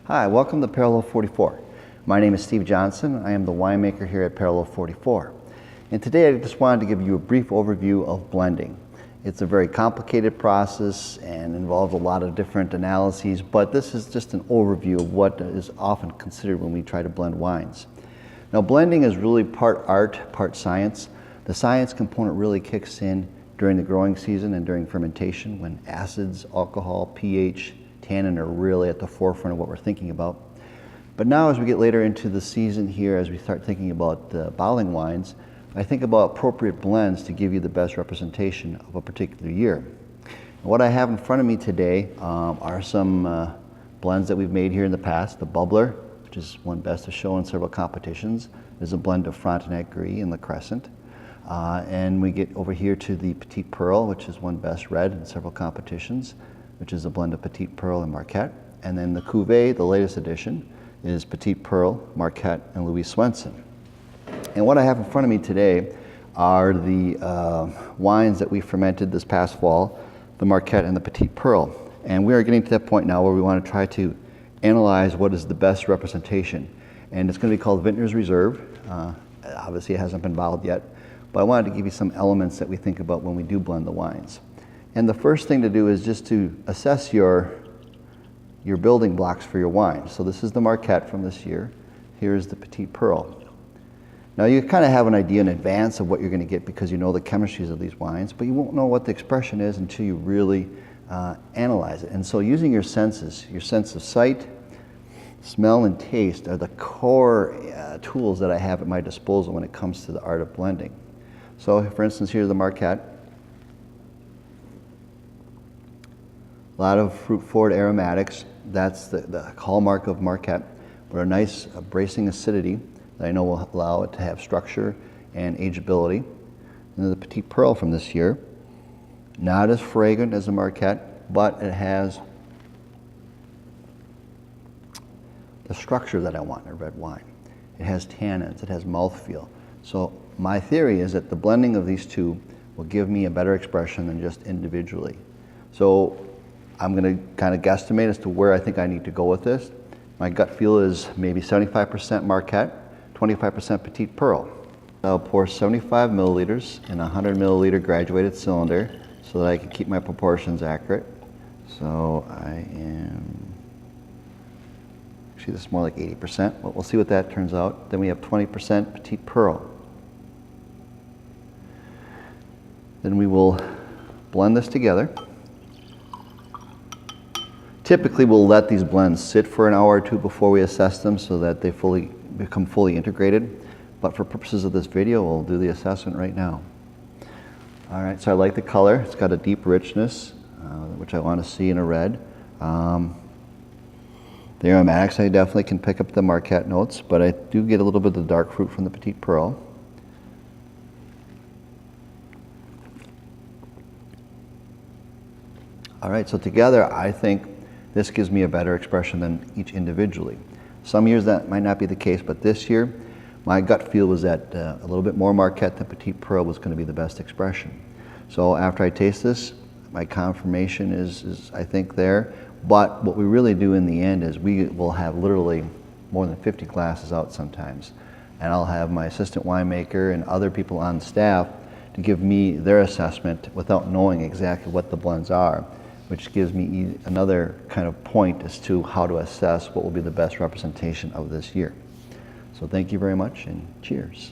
Hi, welcome to Parallel 44. My name is Steve Johnson. I am the winemaker here at Parallel 44. And today I just wanted to give you a brief overview of blending. It's a very complicated process and involves a lot of different analyses, but this is just an overview of what is often considered when we try to blend wines. Now, blending is really part art, part science. The science component really kicks in during the growing season and during fermentation when acids, alcohol, pH, tannin are really at the forefront of what we're thinking about. But now as we get later into the season here, as we start thinking about bottling wines, I think about appropriate blends to give you the best representation of a particular year. What I have in front of me today are some blends that we've made here in the past. The Bubbler, which is won Best of Show in several competitions, is a blend of Frontenac Gris and La Crescent. And we get over here to the Petite Pearl, which is won Best Red in several competitions, which is a blend of Petite Pearl and Marquette. And then the Cuvée, the latest edition, is Petite Pearl, Marquette, and Louis Swenson. And what I have in front of me today are the wines that we fermented this past fall, the Marquette and the Petite Pearl. And we are getting to that point now where we want to try to analyze what is the best representation. And it's going to be called Vintner's Reserve. Obviously it hasn't been bottled yet, but I wanted to give you some elements that we think about when we do blend the wines. And the first thing to do is just to assess your building blocks for your wine. So this is the Marquette from this year. Here's the Petite Pearl. Now you kind of have an idea in advance of what you're going to get because you know the chemistries of these wines, but you won't know what the expression is until you really analyze it. And so using your senses, your sense of sight, smell, and taste are the core tools that I have at my disposal when it comes to the art of blending. So for instance, here's the Marquette. A lot of fruit-forward aromatics. That's the hallmark of Marquette, but a nice bracing acidity that I know will allow it to have structure and ageability. And then the Petite Pearl from this year, not as fragrant as the Marquette, but it has the structure that I want in a red wine. It has tannins, it has mouthfeel. So my theory is that the blending of these two will give me a better expression than just individually. So I'm going to kind of guesstimate as to where I think I need to go with this. My gut feel is maybe 75% Marquette, 25% Petite Pearl. I'll pour 75 milliliters in a 100 milliliter graduated cylinder so that I can keep my proportions accurate. So actually this is more like 80%, but we'll see what that turns out. Then we have 20% Petite Pearl. Then we will blend this together. Typically, we'll let these blends sit for an hour or two before we assess them so that they become fully integrated. But for purposes of this video, we'll do the assessment right now. All right, so I like the color. It's got a deep richness, which I want to see in a red. The aromatics, I definitely can pick up the Marquette notes, but I do get a little bit of the dark fruit from the Petite Pearl. All right, so together, I think this gives me a better expression than each individually. Some years that might not be the case, but this year, my gut feel was that a little bit more Marquette than Petite Pearl was going to be the best expression. So after I taste this, my confirmation is I think there. But what we really do in the end is we will have literally more than 50 glasses out sometimes. And I'll have my assistant winemaker and other people on staff to give me their assessment without knowing exactly what the blends are, which gives me another kind of point as to how to assess what will be the best representation of this year. So thank you very much and cheers.